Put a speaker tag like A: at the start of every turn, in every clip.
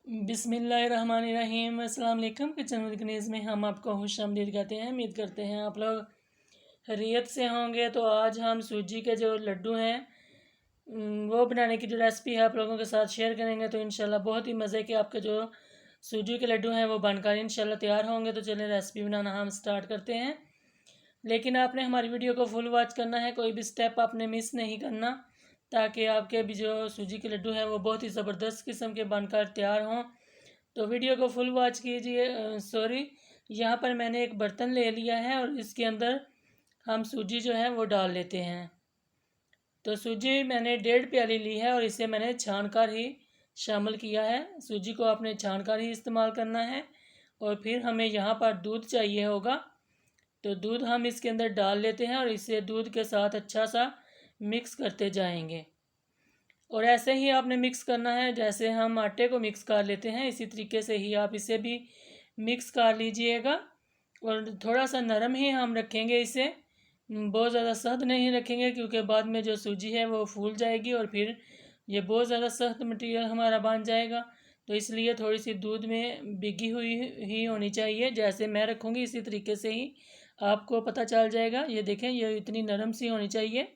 A: बिस्मिल्लाहिर्रहमानिर्रहीम। अस्सलाम वालेकुम। किचन विद गनीज़ में हम आपको खुशामदीद कहते हैं। उम्मीद करते हैं आप लोग खैरियत से होंगे। तो आज हम सूजी के जो लड्डू हैं वो बनाने की जो रेसिपी है आप लोगों के साथ शेयर करेंगे। तो इंशाल्लाह बहुत ही मज़े के आपके जो सूजी के लड्डू हैं वो बनकर इंशाल्लाह तैयार होंगे। तो चलिए रेसिपी बनाना हम स्टार्ट करते हैं। लेकिन आपने हमारी वीडियो को फुल वॉच करना है, कोई भी स्टेप आपने मिस नहीं करना, ताकि आपके भी जो सूजी के लड्डू हैं वो बहुत ही ज़बरदस्त किस्म के बनकर तैयार हों। तो वीडियो को फुल वॉच कीजिए। यहाँ पर मैंने एक बर्तन ले लिया है और इसके अंदर हम सूजी जो है वो डाल लेते हैं। तो सूजी मैंने 1.5 प्याली ली है और इसे मैंने छान कर ही शामिल किया है। सूजी को आपने छान कर ही इस्तेमाल करना है। और फिर हमें यहाँ पर दूध चाहिए होगा, तो दूध हम इसके अंदर डाल लेते हैं और इसे दूध के साथ अच्छा सा मिक्स करते जाएंगे। और ऐसे ही आपने मिक्स करना है जैसे हम आटे को मिक्स कर लेते हैं, इसी तरीके से ही आप इसे भी मिक्स कर लीजिएगा। और थोड़ा सा नरम ही हम रखेंगे इसे, बहुत ज़्यादा सख्त नहीं रखेंगे, क्योंकि बाद में जो सूजी है वो फूल जाएगी और फिर ये बहुत ज़्यादा सख्त मटेरियल हमारा बन जाएगा। तो इसलिए थोड़ी सी दूध में भीगी हुई ही होनी चाहिए। जैसे मैं रखूँगी इसी तरीके से ही आपको पता चल जाएगा। ये देखें, ये इतनी नरम सी होनी चाहिए,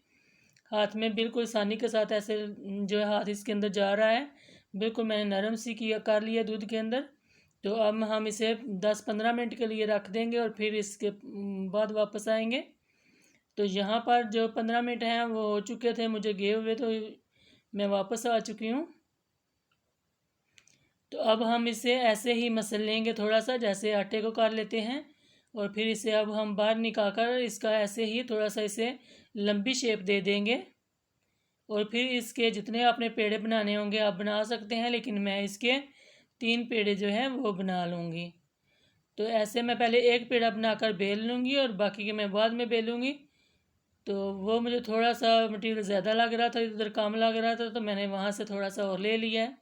A: हाथ में बिल्कुल आसानी के साथ ऐसे जो है हाथ इसके अंदर जा रहा है। बिल्कुल मैंने नरम सी किया कर लिया दूध के अंदर। तो अब हम इसे 10-15 मिनट के लिए रख देंगे और फिर इसके बाद वापस आएंगे। तो यहाँ पर जो 15 मिनट हैं वो हो चुके थे मुझे गए हुए, तो मैं वापस आ चुकी हूँ। तो अब हम इसे ऐसे ही मसल लेंगे, थोड़ा सा जैसे आटे को कर लेते हैं। और फिर इसे अब हम बाहर निकाल कर इसका ऐसे ही थोड़ा सा इसे लंबी शेप दे देंगे। और फिर इसके जितने आपने पेड़े बनाने होंगे आप बना सकते हैं, लेकिन मैं इसके 3 पेड़े जो हैं वो बना लूँगी। तो ऐसे मैं पहले एक पेड़ा बनाकर बेल लूँगी और बाकी के मैं बाद में बेलूँगी। तो वो मुझे थोड़ा सा मटेरियल ज़्यादा लग रहा था, इधर कम लग रहा था, तो मैंने वहाँ से थोड़ा सा और ले लिया है।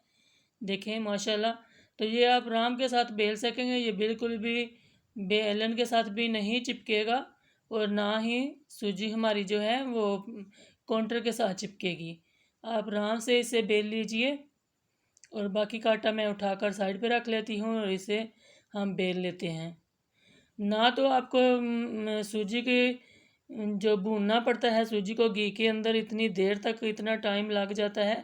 A: देखें माशाल्लाह। तो ये आप आराम के साथ बेल सकेंगे, ये बिल्कुल भी बेलन के साथ भी नहीं चिपकेगा और ना ही सूजी हमारी जो है वो काउंटर के साथ चिपकेगी। आप आराम से इसे बेल लीजिए। और बाकी का आटा मैं उठाकर साइड पे रख लेती हूँ और इसे हम बेल लेते हैं। ना तो आपको सूजी के जो भूनना पड़ता है सूजी को घी के अंदर, इतनी देर तक इतना टाइम लग जाता है,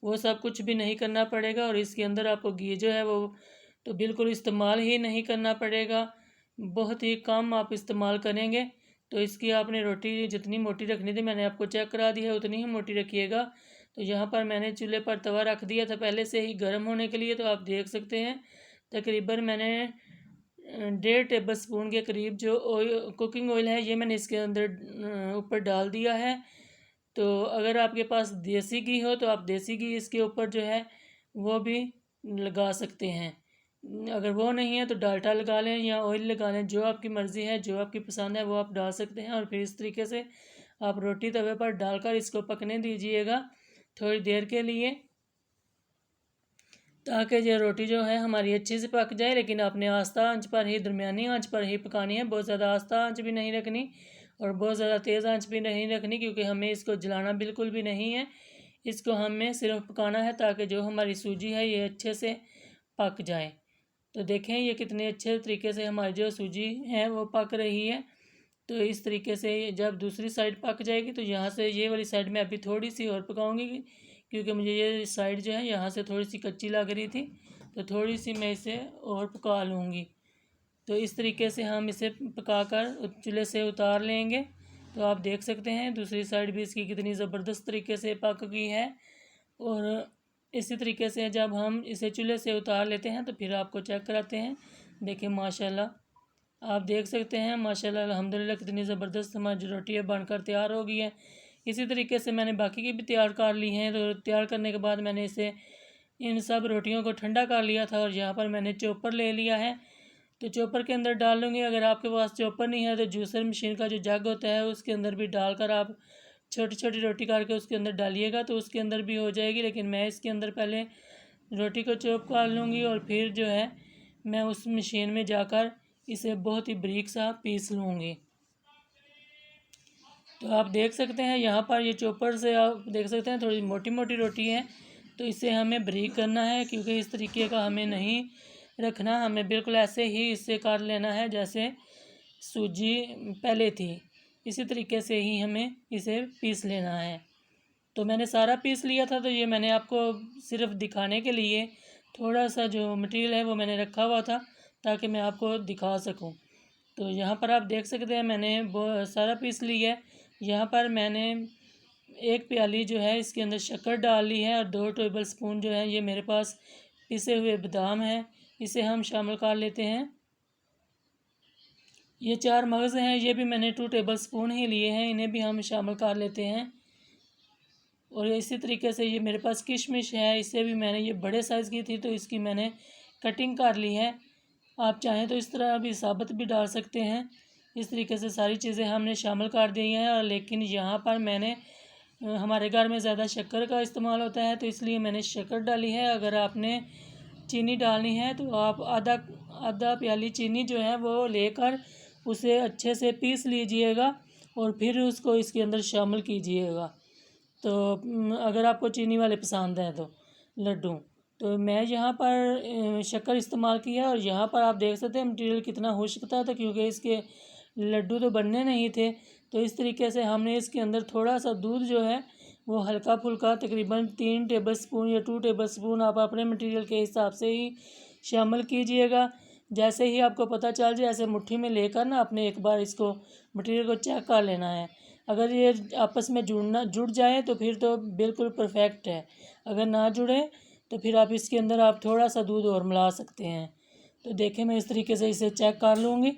A: वो सब कुछ भी नहीं करना पड़ेगा। और इसके अंदर आपको घी जो है वो तो बिल्कुल इस्तेमाल ही नहीं करना पड़ेगा, बहुत ही कम आप इस्तेमाल करेंगे। तो इसकी आपने रोटी जितनी मोटी रखनी थी मैंने आपको चेक करा दी है, उतनी ही मोटी रखिएगा। तो यहाँ पर मैंने चूल्हे पर तवा रख दिया था पहले से ही गर्म होने के लिए। तो आप देख सकते हैं तकरीबन मैंने 1.5 टेबल स्पून के करीब जो ऑयल कुकिंग ऑयल है ये मैंने इसके अंदर ऊपर डाल दिया है। तो अगर आपके पास देसी घी हो तो आप देसी घी इसके ऊपर जो है वो भी लगा सकते हैं। अगर वो नहीं है तो डालडा लगा लें या ऑयल लगा लें, जो आपकी मर्ज़ी है, जो आपकी पसंद है वो आप डाल सकते हैं। और फिर इस तरीके से आप रोटी तवे पर डालकर इसको पकने दीजिएगा थोड़ी देर के लिए, ताकि ये रोटी जो है हमारी अच्छे से पक जाए। लेकिन आपने आस्था आंच पर ही, दरमियानी आंच पर ही पकानी है, बहुत ज़्यादा आस्था आंच भी नहीं रखनी और बहुत ज़्यादा तेज़ आंच भी नहीं रखनी, क्योंकि हमें इसको जलाना बिल्कुल भी नहीं है। इसको हमें सिर्फ पकाना है ताकि जो हमारी सूजी है ये अच्छे से पक जाए। तो देखें ये कितने अच्छे तरीके से हमारी जो सूजी है वो पक रही है। तो इस तरीके से जब दूसरी साइड पक जाएगी तो यहाँ से ये वाली साइड में अभी थोड़ी सी और पकाऊंगी, क्योंकि मुझे ये साइड जो है यहाँ से थोड़ी सी कच्ची लग रही थी, तो थोड़ी सी मैं इसे और पका लूँगी। तो इस तरीके से हम इसे पकाकर चूल्हे से उतार लेंगे। तो आप देख सकते हैं दूसरी साइड भी इसकी कितनी ज़बरदस्त तरीके से पक गई है। और इसी तरीके से जब हम इसे चूल्हे से उतार लेते हैं तो फिर आपको चेक कराते हैं। देखिए माशाल्लाह, आप देख सकते हैं माशाल्लाह अल्हम्दुलिल्लाह कितनी ज़बरदस्त हमारी जो रोटी है बनकर तैयार हो गई है। इसी तरीके से मैंने बाकी की भी तैयार कर ली हैं। तो तैयार करने के बाद मैंने इसे इन सब रोटियों को ठंडा कर लिया था और यहाँ पर मैंने चॉपर ले लिया है। तो चॉपर के अंदर डाल लूँगी। अगर आपके पास चॉपर नहीं है तो जूसर मशीन का जो जग होता है उसके अंदर भी डालकर आप छोटी छोटी रोटी करके उसके अंदर डालिएगा तो उसके अंदर भी हो जाएगी। लेकिन मैं इसके अंदर पहले रोटी को चॉप कर लूँगी और फिर जो है मैं उस मशीन में जाकर इसे बहुत ही बारीक सा पीस लूँगी। तो आप देख सकते हैं यहाँ पर ये चॉपर से आप देख सकते हैं थोड़ी मोटी मोटी रोटी है। तो इसे हमें बारीक करना है, क्योंकि इस तरीके का हमें नहीं रखना, हमें बिल्कुल ऐसे ही इससे काट लेना है जैसे सूजी पहले थी, इसी तरीके से ही हमें इसे पीस लेना है। तो मैंने सारा पीस लिया था, तो ये मैंने आपको सिर्फ दिखाने के लिए थोड़ा सा जो मटेरियल है वो मैंने रखा हुआ था ताकि मैं आपको दिखा सकूं। तो यहाँ पर आप देख सकते हैं मैंने वो सारा पीस लिया है। यहाँ पर मैंने 1 प्याली जो है इसके अंदर शक्कर डाल ली है और 2 टेबल स्पून जो है ये मेरे पास पिसे हुए बादाम है, इसे हम शामिल कर लेते हैं। ये 4 मगज़ हैं, ये भी मैंने 2 टेबल स्पून ही लिए हैं, इन्हें भी हम शामिल कर लेते हैं। और इसी तरीके से ये मेरे पास किशमिश है, इसे भी मैंने, ये बड़े साइज़ की थी तो इसकी मैंने कटिंग कर ली है। आप चाहें तो इस तरह भी साबुत भी डाल सकते हैं। इस तरीके से सारी चीज़ें हमने शामिल कर दी हैं। और लेकिन यहाँ पर मैंने हमारे घर में ज़्यादा शक्कर का इस्तेमाल होता है तो इसलिए मैंने शक्कर डाली है। अगर आपने चीनी डालनी है तो आप आधा प्याली चीनी जो है वो लेकर उसे अच्छे से पीस लीजिएगा और फिर उसको इसके अंदर शामिल कीजिएगा। तो अगर आपको चीनी वाले पसंद हैं तो लड्डू, तो मैं यहाँ पर शक्कर इस्तेमाल किया। और यहाँ पर आप देख सकते हैं मटेरियल कितना खुश्क था, तो क्योंकि इसके लड्डू तो बनने नहीं थे, तो इस तरीके से हमने इसके अंदर थोड़ा सा दूध जो है वो हल्का फुल्का तकरीबन 3 टेबल स्पून या 2 टेबल स्पून आप अपने मटेरियल के हिसाब से ही शामिल कीजिएगा। जैसे ही आपको पता चल जाए ऐसे मुट्ठी में लेकर ना आपने एक बार इसको मटेरियल को चेक कर लेना है। अगर ये आपस में जुड़ जाए तो फिर तो बिल्कुल परफेक्ट है, अगर ना जुड़े तो फिर आप इसके अंदर आप थोड़ा सा दूध और मिला सकते हैं। तो देखें मैं इस तरीके से इसे चेक कर लूँगी।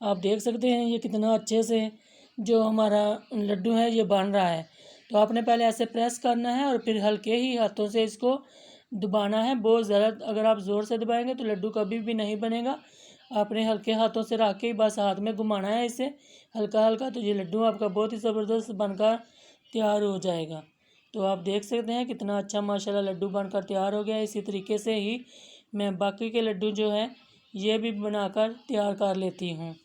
A: आप देख सकते हैं ये कितना अच्छे से जो हमारा लड्डू है ये बन रहा है। तो आपने पहले ऐसे प्रेस करना है और फिर हल्के ही हाथों से इसको दबाना है। बहुत ज़्यादा अगर आप ज़ोर से दबाएंगे तो लड्डू कभी भी नहीं बनेगा। आपने हल्के हाथों से रख के ही बस हाथ में घुमाना है इसे हल्का हल्का, तो ये लड्डू आपका बहुत ही ज़बरदस्त बनकर तैयार हो जाएगा। तो आप देख सकते हैं कितना अच्छा माशाल्लाह लड्डू बनकर तैयार हो गया। इसी तरीके से ही मैं बाकी के लड्डू जो है ये भी बनाकर तैयार कर लेती हूँ।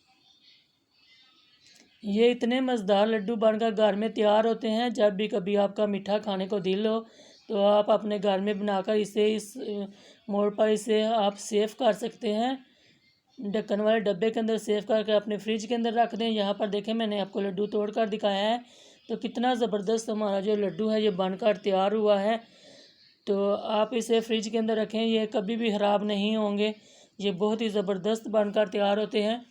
A: ये इतने मज़ेदार लड्डू बनकर घर में तैयार होते हैं। जब भी कभी आपका मीठा खाने को दिल हो तो आप अपने घर में बनाकर इसे इस मोड़ पर इसे आप सेव कर सकते हैं। ढक्कन वाले डब्बे के अंदर सेव करके अपने फ्रिज के अंदर रख दें। यहाँ पर देखें मैंने आपको लड्डू तोड़ कर दिखाया है, तो कितना ज़बरदस्त हमारा जो लड्डू है ये बनकर तैयार हुआ है। तो आप इसे फ्रिज के अंदर रखें, ये कभी भी ख़राब नहीं होंगे, ये बहुत ही ज़बरदस्त बनकर तैयार होते हैं।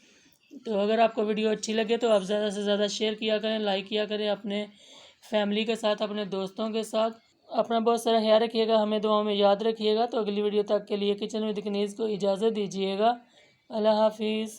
A: तो अगर आपको वीडियो अच्छी लगे तो आप ज़्यादा से ज़्यादा शेयर किया करें, लाइक किया करें अपने फैमिली के साथ, अपने दोस्तों के साथ। अपना बहुत सारा ख्याल रखिएगा, हमें दुआओं में याद रखिएगा। तो अगली वीडियो तक के लिए किचन विद कनीज़ को इजाज़त दीजिएगा। अल्लाह हाफिज़।